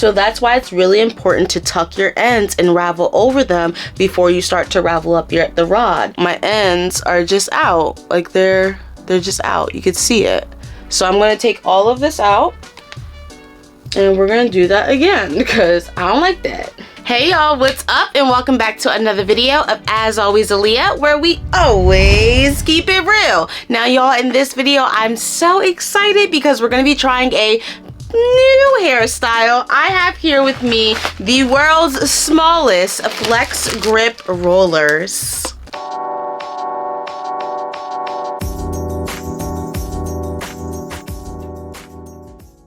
So that's why it's really important to tuck your ends and ravel over them before you start to ravel up the rod. My ends are just out, like they're just out. You can see it. So I'm going to take all of this out, and we're going to do that again because I don't like that. Hey y'all, what's up, and welcome back to another video of As Always Aleia, where we always keep it real. Now y'all, in this video I'm so excited because we're going to be trying a new hairstyle. I have here with me the world's smallest flex grip rollers.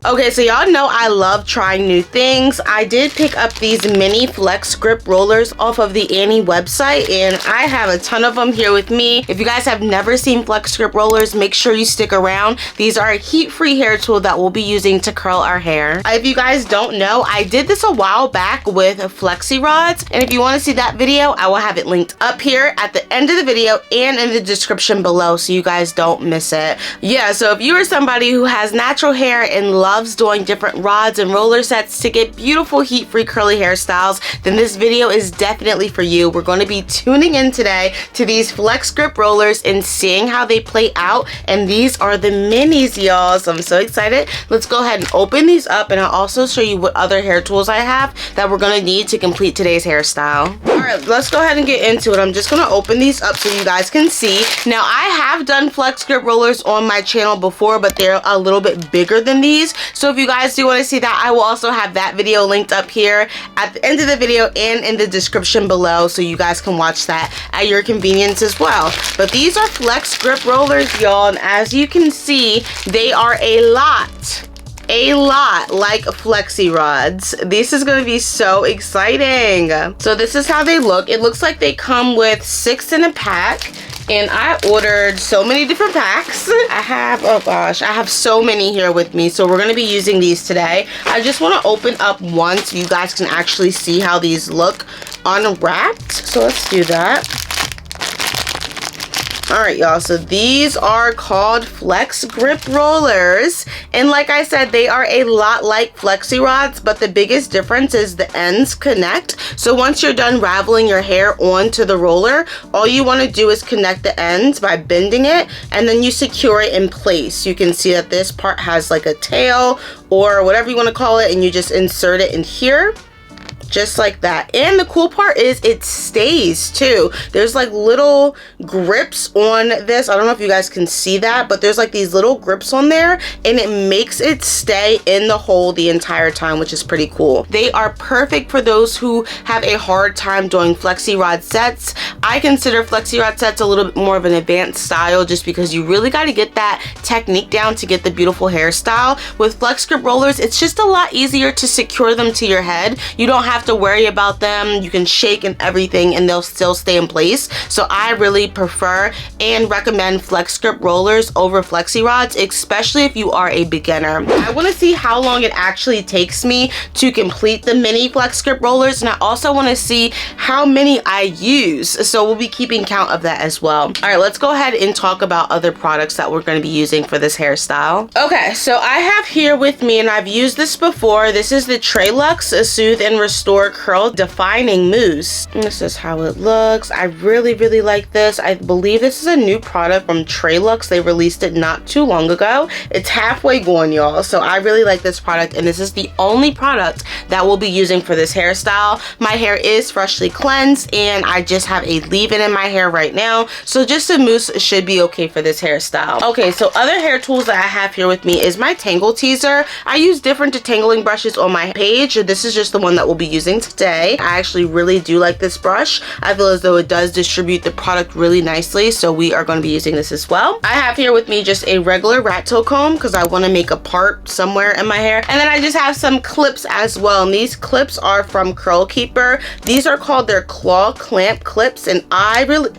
Okay, so y'all know I love trying new things. I did pick up these mini flex grip rollers off of the Annie website, and I have a ton of them here with me. If you guys have never seen flex grip rollers, make sure you stick around. These are a heat-free hair tool that we'll be using to curl our hair. If you guys don't know, I did this a while back with flexi rods, and if you want to see that video, I will have it linked up here at the end of the video and in the description below so you guys don't miss it. Yeah, so if you are somebody who has natural hair and loves doing different rods and roller sets to get beautiful heat-free curly hairstyles, then this video is definitely for you. We're going to be tuning in today to these flex grip rollers and seeing how they play out, and these are the minis, y'all, so I'm so excited. Let's go ahead and open these up, and I'll also show you what other hair tools I have that we're going to need to complete today's hairstyle. Alright, let's go ahead and get into it. I'm just going to open these up so you guys can see. Now, I have done flex grip rollers on my channel before, but they're a little bit bigger than these. So if you guys do want to see that, I will also have that video linked up here at the end of the video and in the description below, so you guys can watch that at your convenience as well. But these are flex grip rollers, y'all, and as you can see, they are a lot like flexi rods. This is going to be so exciting. So this is how they look. It looks like they come with 6 in a pack, and I ordered so many different packs. I have so many here with me, so we're going to be using these today. I just want to open up one so you guys can actually see how these look unwrapped. So let's do that. Alright y'all, so these are called flex grip rollers, and like I said, they are a lot like flexi rods, but the biggest difference is the ends connect. So once you're done raveling your hair onto the roller, all you want to do is connect the ends by bending it, and then you secure it in place. You can see that this part has like a tail or whatever you want to call it, and you just insert it in here. Just like that. And the cool part is it stays too. There's like little grips on this. I don't know if you guys can see that, but there's like these little grips on there, and it makes it stay in the hole the entire time, which is pretty cool. They are perfect for those who have a hard time doing flexi rod sets. I consider flexi rod sets a little bit more of an advanced style just because you really got to get that technique down to get the beautiful hairstyle. With flex grip rollers, it's just a lot easier to secure them to your head. You don't have to worry about them. You can shake and everything and they'll still stay in place. So I really prefer and recommend flex grip rollers over flexi rods, especially if you are a beginner. I want to see how long it actually takes me to complete the mini flex grip rollers, and I also want to see how many I use, so we'll be keeping count of that as well. All right, let's go ahead and talk about other products that we're going to be using for this hairstyle. Okay, so I have here with me, and I've used this before, this is the Trailux Soothe and Restore Curl Defining Mousse. And this is how it looks. I really like this. I believe this is a new product from Trailux. They released it not too long ago. It's halfway gone, y'all, so I really like this product, and this is the only product that we'll be using for this hairstyle. My hair is freshly cleansed, and I just have a leave-in in my hair right now, so just a mousse should be okay for this hairstyle. Okay, so other hair tools that I have here with me is my Tangle Teezer. I use different detangling brushes on my page. This is just the one that we'll be using today. I actually really do like this brush. I feel as though it does distribute the product really nicely, so we are going to be using this as well. I have here with me just a regular rat tail comb because I want to make a part somewhere in my hair, and then I just have some clips as well, and these clips are from Curl Keeper. These are called their claw clamp clips, and I really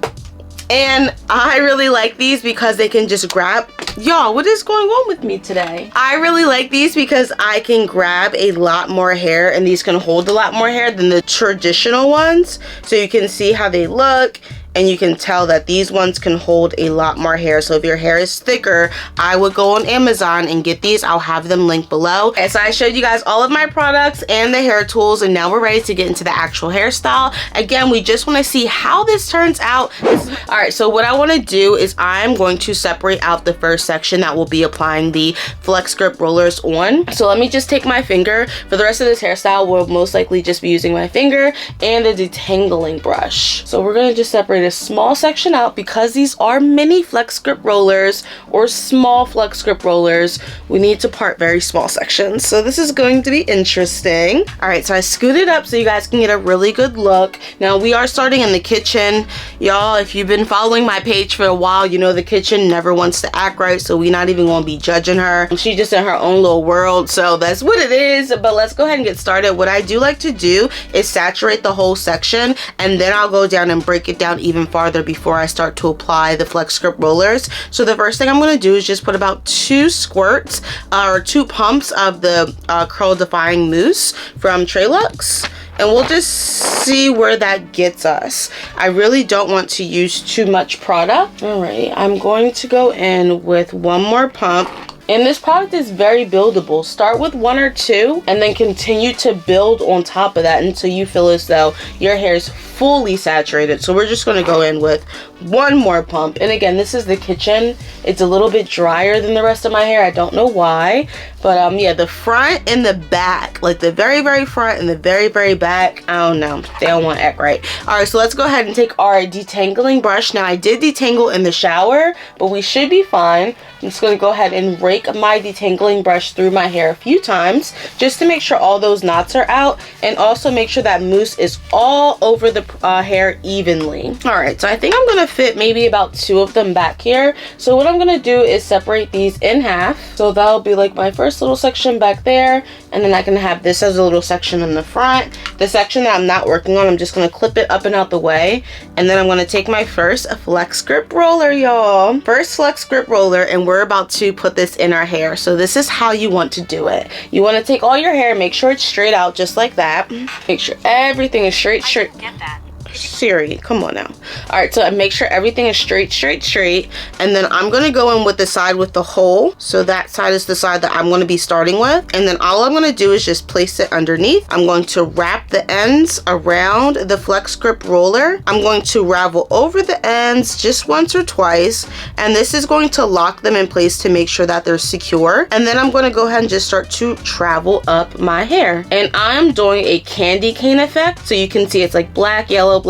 like these because they can just grab. Y'all, what is going on with me today? I really like these because I can grab a lot more hair, and these can hold a lot more hair than the traditional ones. So you can see how they look, and you can tell that these ones can hold a lot more hair. So if your hair is thicker, I would go on Amazon and get these. I'll have them linked below. And so I showed you guys all of my products and the hair tools, and now we're ready to get into the actual hairstyle. Again, we just want to see how this turns out. All right, so what I want to do is I'm going to separate out the first section that will be applying the Flex Grip rollers on. So let me just take my finger. For the rest of this hairstyle, we'll most likely just be using my finger and a detangling brush. So we're going to just separate a small section out. Because these are mini Flex Grip rollers or small Flex Grip rollers, we need to part very small sections. So this is going to be interesting. All right, so I scooted up so you guys can get a really good look. Now we are starting in the kitchen. Y'all, if you've been following my page for a while, you know the kitchen never wants to act right, so we're not even going to be judging her. She's just in her own little world, so that's what it is. But let's go ahead and get started. What I do like to do is saturate the whole section, and then I'll go down and break it down even farther before I start to apply the Flex Grip rollers. So the first thing I'm going to do is just put about 2 squirts or 2 pumps of the curl defying mousse from Trelux, and we'll just see where that gets us. I really don't want to use too much product. All right, I'm going to go in with 1 more pump. And this product is very buildable. Start with 1 or 2 and then continue to build on top of that until you feel as though your hair is fully saturated. So we're just going to go in with 1 more pump. And again, this is the kitchen. It's a little bit drier than the rest of my hair. I don't know why, but yeah, the front and the back, like the very front and the very back, I don't know, they don't want to act right. All right, so let's go ahead and take our detangling brush. Now I did detangle in the shower, but we should be fine. I'm just going to go ahead and rake my detangling brush through my hair a few times just to make sure all those knots are out, and also make sure that mousse is all over the hair evenly. All right, so I think I'm going to fit maybe about 2 of them back here. So what I'm going to do is separate these in half. So that'll be like my first little section back there, and then I can have this as a little section in the front. The section that I'm not working on, I'm just going to clip it up and out the way, and then I'm going to take my first Flex Grip roller, y'all. First Flex Grip roller, and we're about to put this in our hair. So this is how you want to do it. You want to take all your hair, make sure it's straight out just like that. Make sure everything is straight. Get that. Siri, come on now. All right, so I make sure everything is straight, and then I'm gonna go in with the side with the hole. So that side is the side that I'm gonna be starting with, and then all I'm gonna do is just place it underneath. I'm going to wrap the ends around the Flex Grip roller. I'm going to ravel over the ends just once or twice, and this is going to lock them in place to make sure that they're secure. And then I'm going to go ahead and just start to travel up my hair, and I'm doing a candy cane effect, so you can see it's like black, yellow,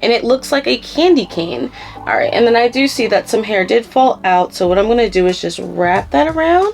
and it looks like a candy cane. All right, and then I do see that some hair did fall out, so what I'm going to do is just wrap that around,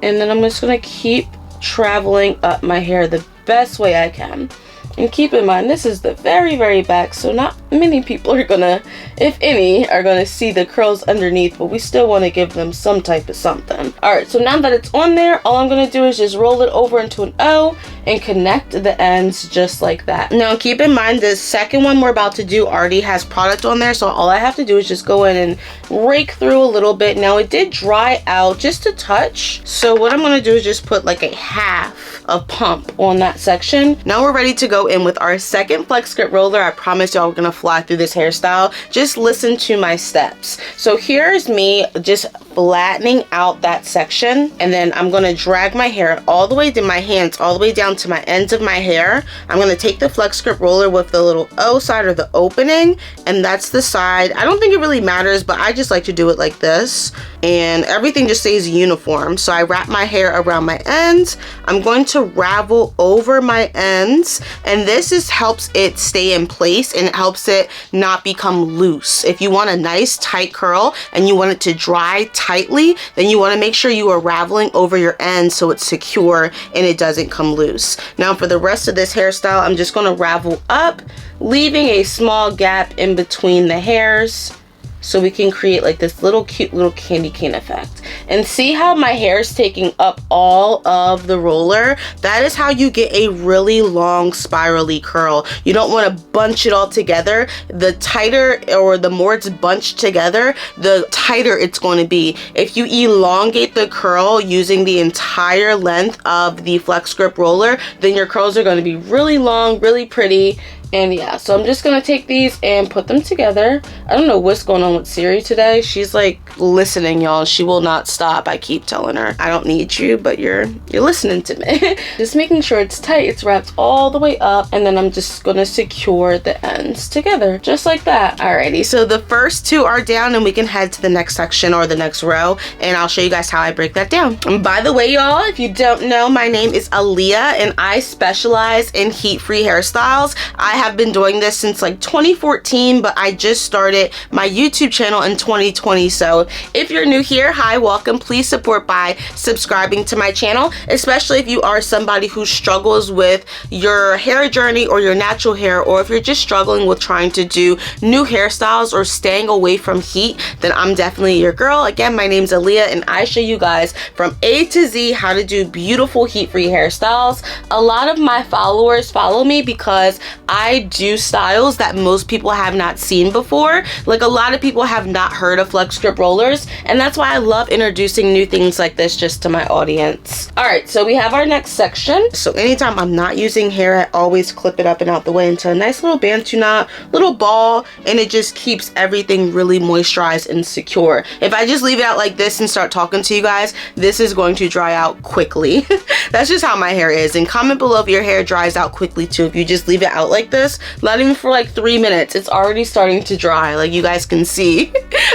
and then I'm just going to keep traveling up my hair the best way I can. And keep in mind, this is the very back, so not many people are gonna, if any, are gonna see the curls underneath, but we still want to give them some type of something. All right, so now that it's on there, all I'm gonna do is just roll it over into an O and connect the ends just like that. Now keep in mind, the second one we're about to do already has product on there, so all I have to do is just go in and rake through a little bit. Now it did dry out just a touch, so what I'm gonna do is just put like a half of pump on that section. Now we're ready to go in with our second Flex Grip roller. I promise y'all we're gonna fly through this hairstyle. Just listen to my steps. So here's me just flattening out that section, and then I'm gonna drag my hair all the way to my hands, all the way down to my ends of my hair. I'm gonna take the Flex Grip roller with the little O side or the opening, and that's the side. I don't think it really matters, but I just like to do it like this, and everything just stays uniform. So I wrap my hair around my ends. I'm going to ravel over my ends, and this helps it stay in place, and it helps it not become loose. If you want a nice tight curl and you want it to dry tightly, then you want to make sure you are raveling over your ends so it's secure and it doesn't come loose. Now for the rest of this hairstyle, I'm just going to ravel up, leaving a small gap in between the hairs, so we can create like this little cute little candy cane effect. And see how my hair is taking up all of the roller? That is how you get a really long spirally curl. You don't want to bunch it all together. The tighter or the more it's bunched together, the tighter it's going to be. If you elongate the curl using the entire length of the Flex Grip roller, then your curls are going to be really long, really pretty, And yeah, so I'm just gonna take these and put them together. I don't know what's going on with Siri today. She's like listening, y'all. She will not stop. I keep telling her, I don't need you, but you're listening to me. Just making sure it's tight. It's wrapped all the way up, and then I'm just gonna secure the ends together, just like that. Alrighty, so the first two are down, and we can head to the next section or the next row, and I'll show you guys how I break that down. And by the way, y'all, if you don't know, my name is Aleia, and I specialize in heat-free hairstyles. I have been doing this since like 2014, but I just started my YouTube channel in 2020. So if you're new here, hi, welcome. Please support by subscribing to my channel, especially if you are somebody who struggles with your hair journey or your natural hair, or if you're just struggling with trying to do new hairstyles or staying away from heat, then I'm definitely your girl. Again, my name's Aleia, and I show you guys from A to Z how to do beautiful heat-free hairstyles. A lot of my followers follow me because I do styles that most people have not seen before. Like, a lot of people have not heard of flex grip rollers, and that's why I love introducing new things like this just to my audience. All right, so we have our next section. So anytime I'm not using hair, I always clip it up and out the way into a nice little bantu knot, little ball, and it just keeps everything really moisturized and secure. If I just leave it out like this and start talking to you guys, this is going to dry out quickly. That's just how my hair is. And comment below if your hair dries out quickly too. If you just leave it out like this, not even for like 3 minutes, it's already starting to dry, like you guys can see.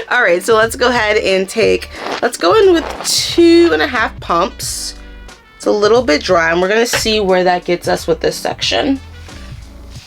All right, so let's go ahead and let's go in with 2.5 pumps. It's a little bit dry, and we're gonna see where that gets us with this section.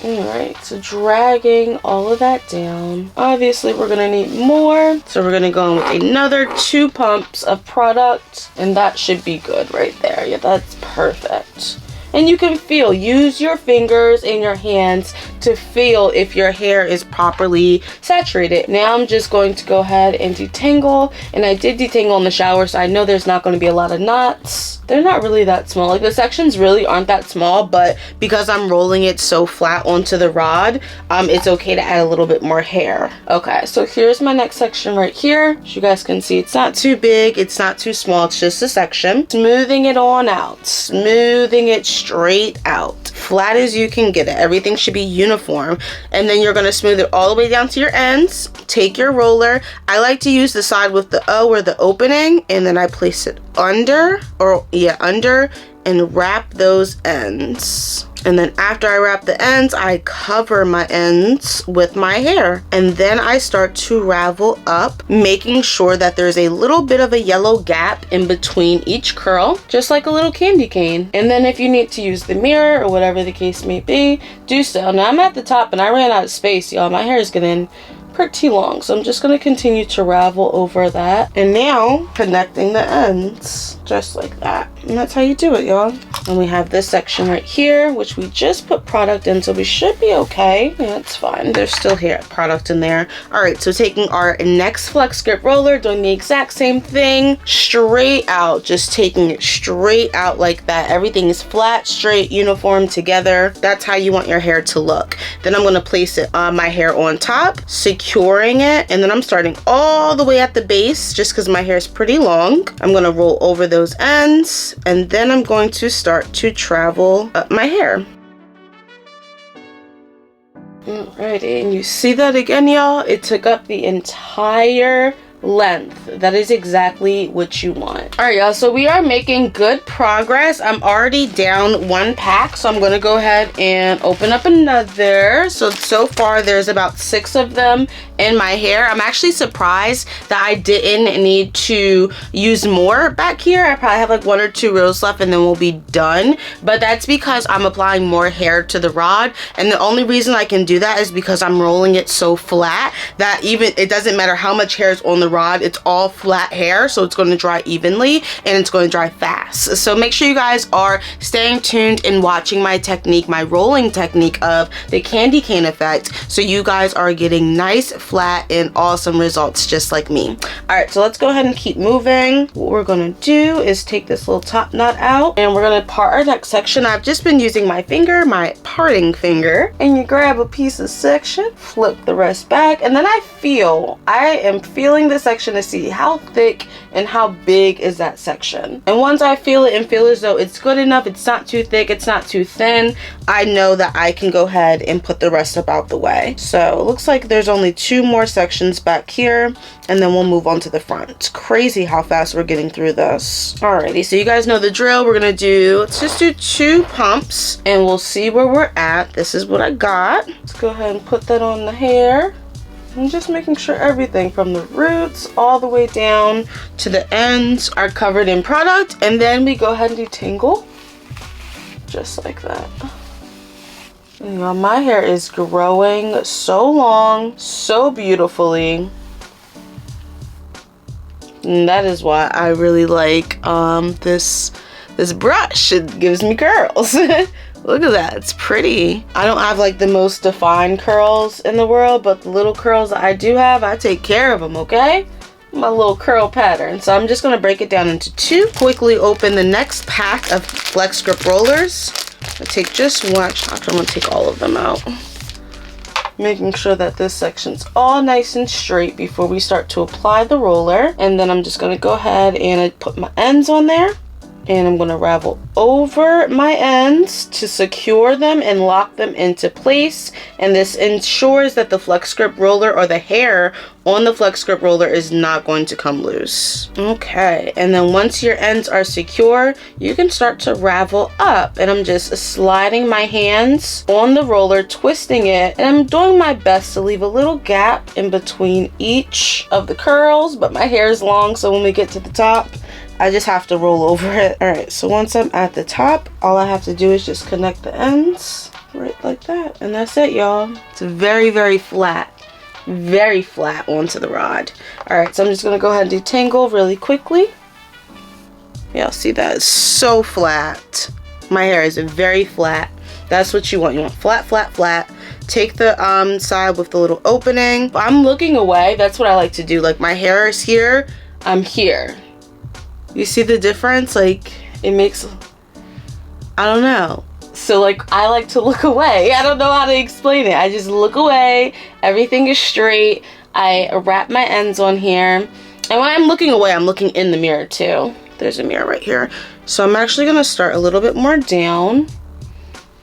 All right, so dragging all of that down. Obviously, we're gonna need more, so we're gonna go in with another 2 pumps of product, and that should be good right there. Yeah, that's perfect. And you can feel, use your fingers and your hands to feel if your hair is properly saturated. Now I'm just going to go ahead and detangle, and I did detangle in the shower, so I know there's not going to be a lot of knots. They're not really that small. Like, the sections really aren't that small, but because I'm rolling it so flat onto the rod, it's okay to add a little bit more hair. Okay, so here's my next section right here. As you guys can see, it's not too big, it's not too small, it's just a section. Smoothing it on out, smoothing it straight out, flat as you can get it. Everything should be uniform, and then you're going to smooth it all the way down to your ends. Take your roller. I like to use the side with the O or the opening, and then I place it under, and wrap those ends. And then after I wrap the ends, I cover my ends with my hair, and then I start to ravel up, making sure that there's a little bit of a yellow gap in between each curl, just like a little candy cane. And then if you need to use the mirror or whatever the case may be, do so. Now I'm at the top and I ran out of space, y'all. My hair is getting pretty long, so I'm just going to continue to ravel over that, and now connecting the ends just like that. And that's how you do it, y'all. And we have this section right here, which we just put product in, so we should be okay. Yeah, it's fine. There's still hair product in there. All right, so taking our next flex grip roller, doing the exact same thing, straight out, just taking it straight out like that. Everything is flat, straight, uniform together. That's how you want your hair to look. Then I'm going to place it on my hair on top, securing it, and then I'm starting all the way at the base just because my hair is pretty long. I'm going to roll over those ends, and then I'm going to start to travel up my hair. Alrighty, and you see that again, y'all? It took up the entire length. That is exactly what you want. All right, y'all, so we are making good progress. I'm already down 1 pack, so I'm going to go ahead and open up another. So far there's about 6 of them in my hair. I'm actually surprised that I didn't need to use more back here. I probably have like 1 or 2 rows left, and then we'll be done. But that's because I'm applying more hair to the rod, and the only reason I can do that is because I'm rolling it so flat that even it doesn't matter how much hair is on the rod, it's all flat hair, so it's going to dry evenly and it's going to dry fast. So make sure you guys are staying tuned and watching my technique, my rolling technique of the candy cane effect, so you guys are getting nice, flat, and awesome results just like me. All right, so let's go ahead and keep moving. What we're going to do is take this little top knot out, and we're going to part our next section. I've just been using my finger, my parting finger, and you grab a piece of section, flip the rest back, and then I am feeling this section to see how thick and how big is that section. And once I feel it and feel as though it's good enough, it's not too thick, it's not too thin, I know that I can go ahead and put the rest up out the way. So it looks like there's only 2 more sections back here, and then we'll move on to the front. It's crazy how fast we're getting through this. Alrighty, so you guys know the drill. We're gonna do, let's just do 2 pumps and we'll see where we're at. This is what I got. Let's go ahead and put that on the hair. I'm just making sure everything from the roots all the way down to the ends are covered in product, and then we go ahead and detangle just like that. And, you know, my hair is growing so long, so beautifully, and that is why I really like this brush. It gives me curls. Look at that, it's pretty. I don't have like the most defined curls in the world, but the little curls that I do have, I take care of them, okay? My little curl pattern. So I'm just gonna break it down into 2. Quickly open the next pack of Flex Grip rollers. I take just one, actually I'm gonna take all of them out. Making sure that this section's all nice and straight before we start to apply the roller. And then I'm just gonna go ahead and put my ends on there. And I'm going to ravel over my ends to secure them and lock them into place. And this ensures that the Flex Grip roller, or the hair on the Flex Grip roller, is not going to come loose. Okay, and then once your ends are secure, you can start to ravel up. And I'm just sliding my hands on the roller, twisting it, and I'm doing my best to leave a little gap in between each of the curls, but my hair is long, so when we get to the top, I just have to roll over it. All right, so once I'm at the top, all I have to do is just connect the ends right like that. And that's it, y'all. It's very, very flat onto the rod. All right, so I'm just gonna go ahead and detangle really quickly. Yeah, see, that is so flat. My hair is very flat. That's what you want. You want flat, flat, flat. Take the side with the little opening. I'm looking away. That's what I like to do. Like, my hair is here, I'm here. You see the difference? Like, it makes, I don't know. So like, I like to look away. I don't know how to explain it. I just look away. Everything is straight. I wrap my ends on here. And when I'm looking away, I'm looking in the mirror too. There's a mirror right here. So I'm actually gonna start a little bit more down.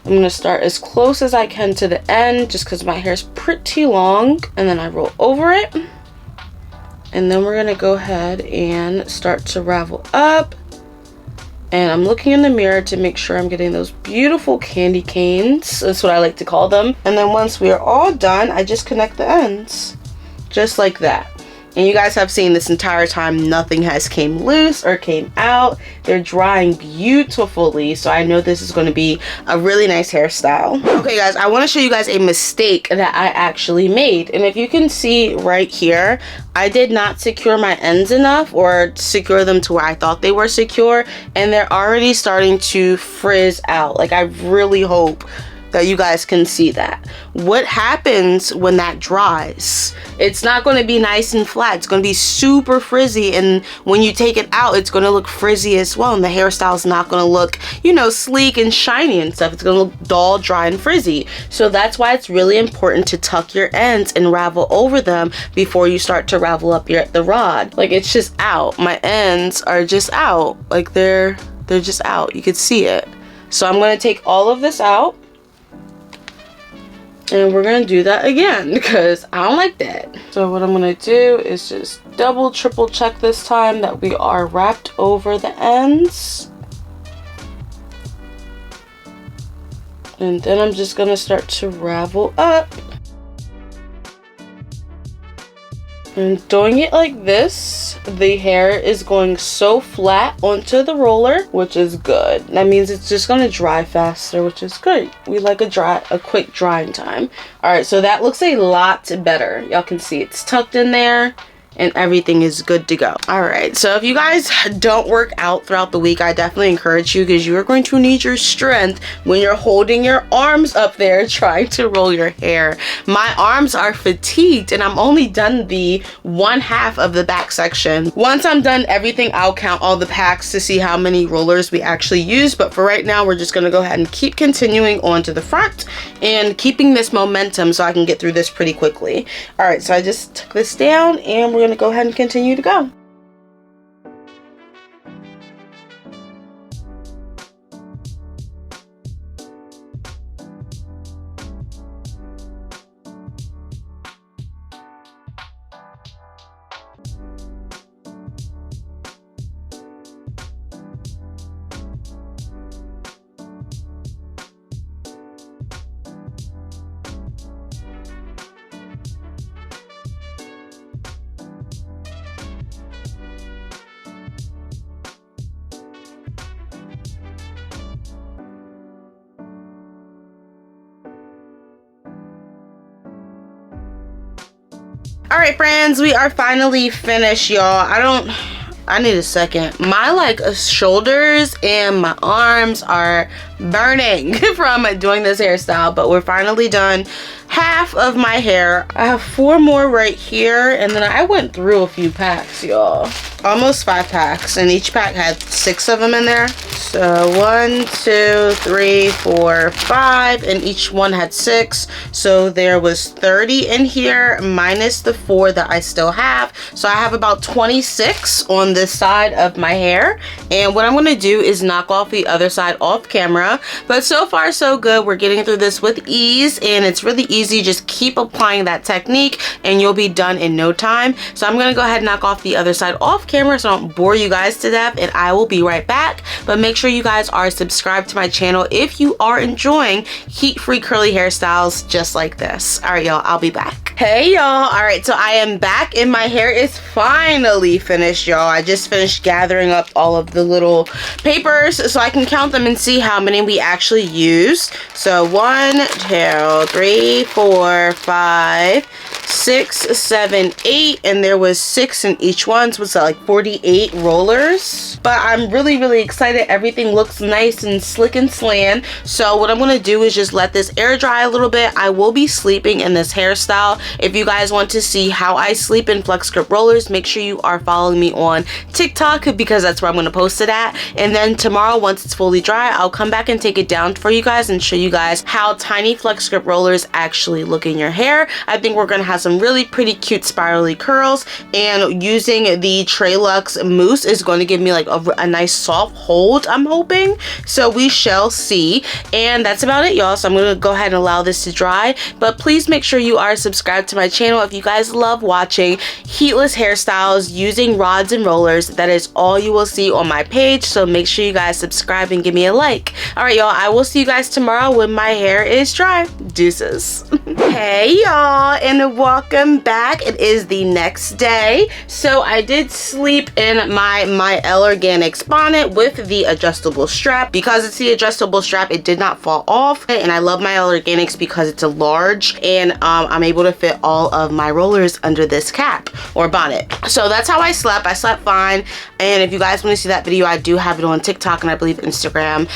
I'm gonna start as close as I can to the end, just because my hair is pretty long. And then I roll over it. And then we're gonna go ahead and start to ravel up. And I'm looking in the mirror to make sure I'm getting those beautiful candy canes. That's what I like to call them. And then once we are all done, I just connect the ends. Just like that. And you guys have seen this entire time, nothing has came loose or came out. They're drying beautifully, so I know this is going to be a really nice hairstyle. Okay guys, I want to show you guys a mistake that I actually made. And if you can see right here, I did not secure my ends enough, or secure them to where I thought they were secure, and they're already starting to frizz out. Like, I really hope that you guys can see that. What happens when that dries? It's not going to be nice and flat. It's going to be super frizzy, and when you take it out, it's going to look frizzy as well, and the hairstyle is not going to look, you know, sleek and shiny and stuff. It's going to look dull, dry, and frizzy. So that's why it's really important to tuck your ends and ravel over them before you start to ravel up the rod. Like, it's just out. My ends are just out. Like, they're just out. You could see it. So I'm going to take all of this out. And we're gonna do that again because I don't like that. So what I'm gonna do is just double, triple check this time that we are wrapped over the ends. And then I'm just gonna start to ravel up. And doing it like this, the hair is going so flat onto the roller, which is good. That means it's just gonna dry faster, which is good. We like a quick drying time. All right, so that looks a lot better. Y'all can see it's tucked in there and everything is good to go. All right, so if you guys don't work out throughout the week, I definitely encourage you, because you are going to need your strength when you're holding your arms up there trying to roll your hair. My arms are fatigued and I'm only done the 1/2 of the back section. Once I'm done everything, I'll count all the packs to see how many rollers we actually use, but for right now, we're just gonna go ahead and keep continuing on to the front and keeping this momentum so I can get through this pretty quickly. All right, so I just took this down and we're going to go ahead and continue to go. All right, friends, we are finally finished, y'all. I need a second. My shoulders and my arms are burning from doing this hairstyle, but we're finally done. Half of my hair. I have 4 more right here, and then I went through a few packs, y'all. Almost 5 packs, and each pack had 6 of them in there. So 1, 2, 3, 4, 5, and each one had 6. So there was 30 in here minus the 4 that I still have. So I have about 26 on this side of my hair. And what I'm going to do is knock off the other side off camera. But so far so good. We're getting through this with ease, and it's really easy. Just keep applying that technique and you'll be done in no time. So I'm going to go ahead and knock off the other side off camera so I don't bore you guys to death, and I will be right back. But make sure you guys are subscribed to my channel if you are enjoying heat-free curly hairstyles just like this. All right, y'all, I'll be back. Hey, y'all. All right, so I am back and my hair is finally finished, y'all. I just finished gathering up all of the little papers so I can count them and see how many we actually used. So 1, 2, 3, 4, 5, 6, 7, 8, and there was 6 in each one, so it's like 48 rollers. But I'm really excited. Everything looks nice and slick and slan. So what I'm going to do is just let this air dry a little bit. I will be sleeping in this hairstyle. If you guys want to see how I sleep in flex grip rollers, make sure you are following me on TikTok because that's where I'm going to post it at. And then tomorrow, once it's fully dry, I'll come back and take it down for you guys and show you guys how tiny flex grip rollers actually look in your hair. I think we're going to have some really pretty cute spirally curls, and using the Trelux mousse is going to give me like a nice soft hold, I'm hoping. So we shall see. And that's about it, y'all. So I'm going to go ahead and allow this to dry, but please make sure you are subscribed to my channel if you guys love watching heatless hairstyles using rods and rollers. That is all you will see on my page, so make sure you guys subscribe and give me a like. All right, y'all, I will see you guys tomorrow when my hair is dry. Deuces. Hey, y'all, and welcome back. It is the next day. So I did sleep in my L Organics bonnet with the adjustable strap. Because it's the adjustable strap, it did not fall off, and I love my L Organics because it's a large, and I'm able to fit all of my rollers under this cap or bonnet. So that's how I slept. I slept fine, and if you guys want to see that video, I do have it on TikTok and I believe Instagram.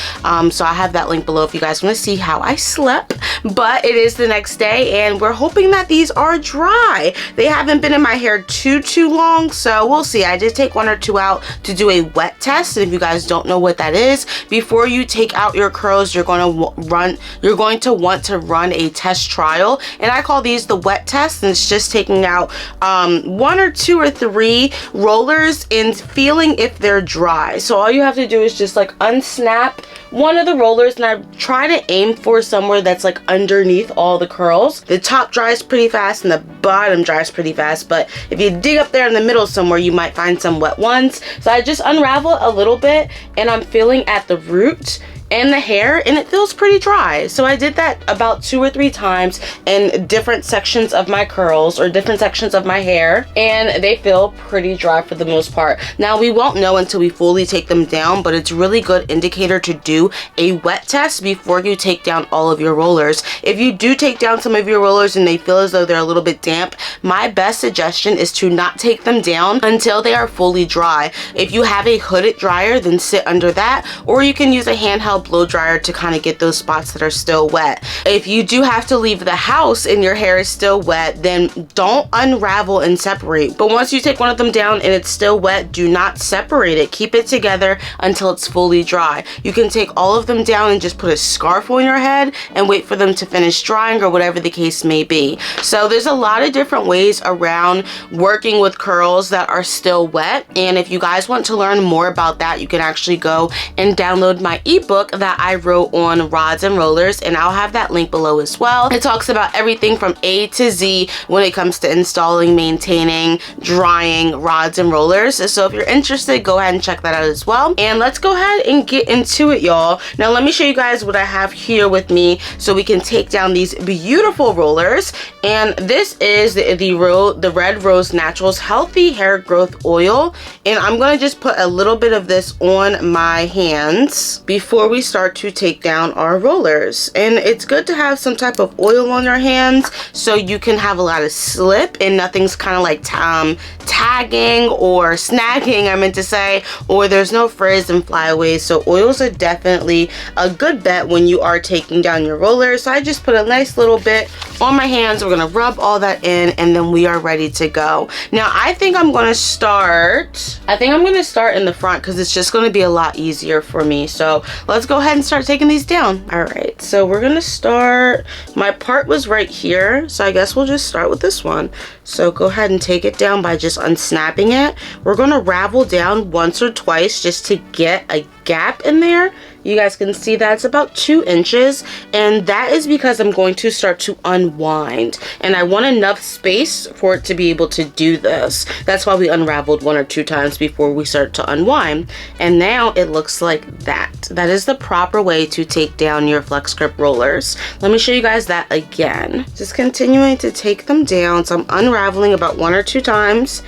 So I have that link below if you guys want to see how I slept. But it is the next day, and we're hoping that these are dry. They haven't been in my hair too long, so we'll see. I did take 1 or 2 out to do a wet test, and if you guys don't know what that is, before you take out your curls, you're going to want to run a test trial, and I call these the wet test, and it's just taking out 1 or 2 or 3 rollers and feeling if they're dry. So all you have to do is just like unsnap one of the rollers, and I try to aim for somewhere that's like underneath all the curls. The top dries pretty fast and the bottom dries pretty fast, but if you dig up there in the middle somewhere, you might find some wet ones. So I just unravel a little bit, and I'm feeling at the root and the hair, and it feels pretty dry. So I did that about 2 or 3 times in different sections of my curls or different sections of my hair, and they feel pretty dry for the most part. Now we won't know until we fully take them down, but it's really good indicator to do a wet test before you take down all of your rollers. If you do take down some of your rollers and they feel as though they're a little bit damp, my best suggestion is to not take them down until they are fully dry. If you have a hooded dryer, then sit under that, or you can use a handheld blow dryer to kind of get those spots that are still wet. If you do have to leave the house and your hair is still wet, then don't unravel and separate. But once you take one of them down and it's still wet, do not separate it. Keep it together until it's fully dry. You can take all of them down and just put a scarf on your head and wait for them to finish drying or whatever the case may be. So there's a lot of different ways around working with curls that are still wet. And if you guys want to learn more about that, you can actually go and download my ebook that I wrote on rods and rollers, and I'll have that link below as well. It talks about everything from A to Z when it comes to installing, maintaining, drying rods and rollers. So if you're interested, go ahead and check that out as well. And let's go ahead and get into it, y'all. Now let me show you guys what I have here with me so we can take down these beautiful rollers. And this is the Red Rose Naturals Healthy Hair Growth Oil, and I'm going to just put a little bit of this on my hands before we start to take down our rollers. And it's good to have some type of oil on your hands so you can have a lot of slip and nothing's kind of like tagging or snagging, I meant to say, or there's no frizz and flyaways. So oils are definitely a good bet when you are taking down your rollers. So I just put a nice little bit on my hands. We're gonna rub all that in and then we are ready to go. Now I think I'm gonna start in the front because it's just gonna be a lot easier for me. So let's go ahead and start taking these down. All right, so we're gonna start, my part was right here, so I guess we'll just start with this one. So go ahead and take it down by just unsnapping it. We're gonna ravel down once or twice just to get a gap in there. You guys can see that's about 2 inches, and that is because I'm going to start to unwind, and I want enough space for it to be able to do this. That's why we unraveled 1 or 2 times before we start to unwind, and now it looks like that. That is the proper way to take down your flex grip rollers. Let me show you guys that again. Just continuing to take them down. So I'm unraveling about 1 or 2 times.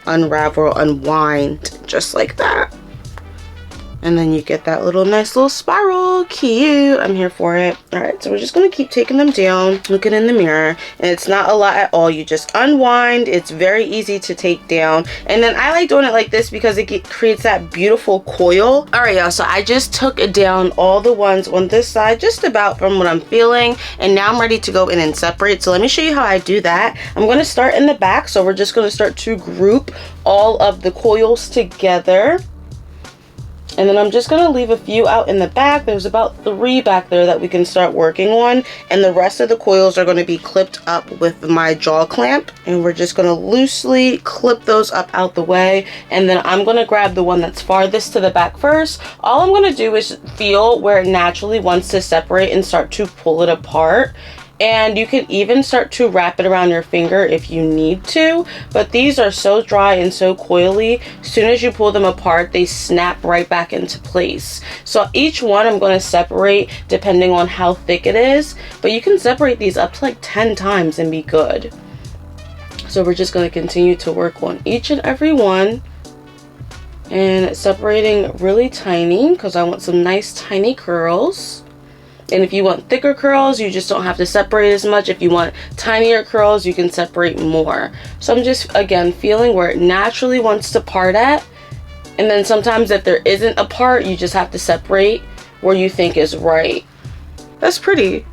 Unravel, unwind, just like that. And then you get that nice little spiral. Cute. I'm here for it. All right, so we're just going to keep taking them down, looking in the mirror. And it's not a lot at all. You just unwind. It's very easy to take down. And then I like doing it like this because it creates that beautiful coil. All right, y'all. So I just took down all the ones on this side, just about from what I'm feeling. And now I'm ready to go in and separate. So let me show you how I do that. I'm going to start in the back. So we're just going to start to group all of the coils together. And then I'm just going to leave a few out in the back. There's about 3 back there that we can start working on. And the rest of the coils are going to be clipped up with my jaw clamp. And we're just going to loosely clip those up out the way. And then I'm going to grab the one that's farthest to the back first. All I'm going to do is feel where it naturally wants to separate and start to pull it apart. And you can even start to wrap it around your finger if you need to, but these are so dry and so coily. As soon as you pull them apart, they snap right back into place. So each one I'm going to separate depending on how thick it is, but you can separate these up to like 10 times and be good. So we're just going to continue to work on each and every one and separating really tiny because I want some nice tiny curls. And if you want thicker curls, you just don't have to separate as much. If you want tinier curls, you can separate more. So I'm just, again, feeling where it naturally wants to part at. And then sometimes if there isn't a part, you just have to separate where you think is right. That's pretty.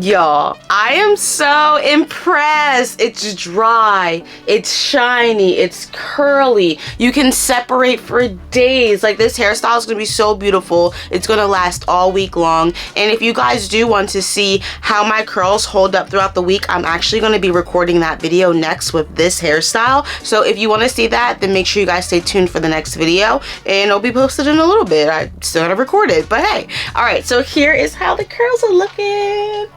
Y'all, I am so impressed. It's dry, it's shiny, it's curly. You can separate for days. Like, this hairstyle is gonna be so beautiful. It's gonna last all week long. And if you guys do want to see how my curls hold up throughout the week, I'm actually gonna be recording that video next with this hairstyle. So if you want to see that, then make sure you guys stay tuned for the next video, and it'll be posted in a little bit. I still gotta record it, but hey. All right, so here is how the curls are looking.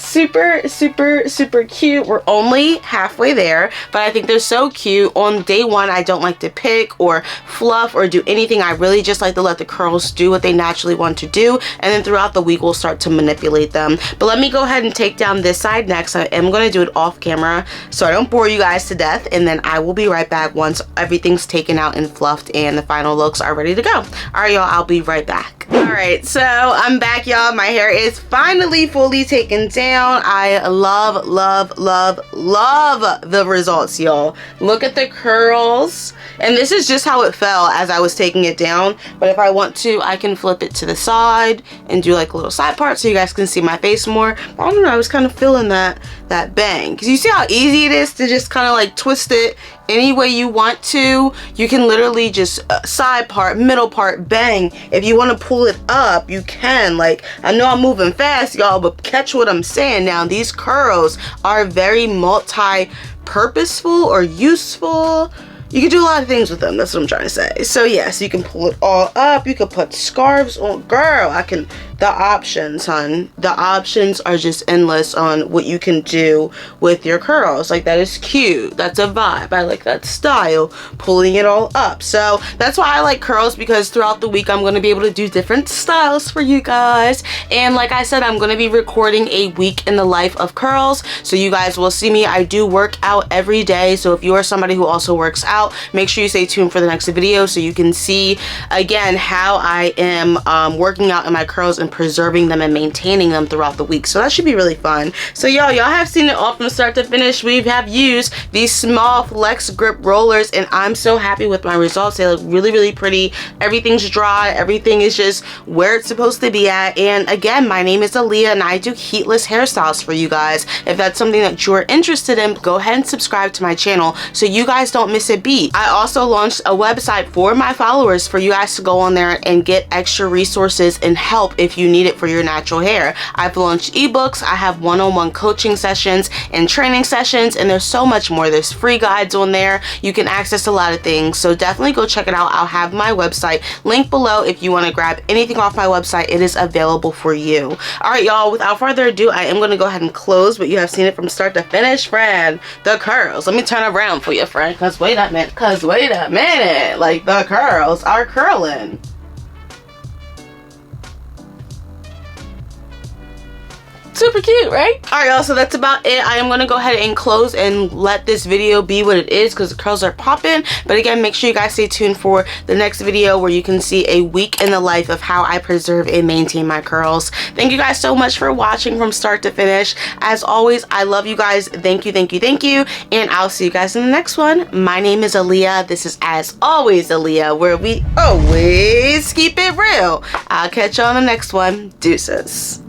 super, super, super cute. We're only halfway there, but I think they're so cute. On day one, I don't like to pick or fluff or do anything. I really just like to let the curls do what they naturally want to do, and then throughout the week we'll start to manipulate them. But let me go ahead and take down this side next. I am going to do it off camera so I don't bore you guys to death, and then I will be right back once everything's taken out and fluffed and the final looks are ready to go. Alright y'all, I'll be right back. Alright, so I'm back y'all. My hair is finally fully taken down. I love, love, love, love the results, y'all. Look at the curls. And this is just how it fell as I was taking it down. But if I want to, I can flip it to the side and do like a little side part so you guys can see my face more. But I don't know, I was kind of feeling that bang. Because you see how easy it is to just kind of like twist it any way you want to. You can literally just side part, middle part, bang. If you want to pull it up, you can. Like, I know I'm moving fast, y'all, but catch what I'm saying now. These curls are very multi-purposeful or useful. You can do a lot of things with them. That's what I'm trying to say. So yes, you can pull it all up. You can put scarves on. Girl, the options, hun. The options are just endless on what you can do with your curls. Like, that is cute. That's a vibe. I like that style. Pulling it all up. So that's why I like curls, because throughout the week I'm going to be able to do different styles for you guys. And like I said, I'm going to be recording a week in the life of curls. So you guys will see me. I do work out every day. So if you are somebody who also works out, make sure you stay tuned for the next video so you can see again how I am working out in my curls and preserving them and maintaining them throughout the week. So that should be really fun. So y'all have seen it all from start to finish. We have used these small flex grip rollers and I'm so happy with my results. They look really, really pretty. Everything's dry. Everything is just where it's supposed to be at. And again, my name is Aleia and I do heatless hairstyles for you guys. If that's something that you're interested in, go ahead and subscribe to my channel so you guys don't miss a beat. I also launched a website for my followers for you guys to go on there and get extra resources and help if you need it for your natural hair. I've launched ebooks, I have one-on-one coaching sessions and training sessions, and there's so much more. There's free guides on there. You can access a lot of things, so definitely go check it out. I'll have my website linked below if you want to grab anything off my website. It is available for you. Alright y'all, without further ado, I am going to go ahead and close, but you have seen it from start to finish, friend. The curls. Let me turn around for you, friend, because wait a minute. Like, the curls are curling. Super cute, right? Alright y'all, so that's about it. I am going to go ahead and close and let this video be what it is because the curls are popping. But again, make sure you guys stay tuned for the next video where you can see a week in the life of how I preserve and maintain my curls. Thank you guys so much for watching from start to finish. As always, I love you guys. Thank you, thank you, thank you. And I'll see you guys in the next one. My name is Aleia. This is As Always Aleia, where we always keep it real. I'll catch you on the next one. Deuces.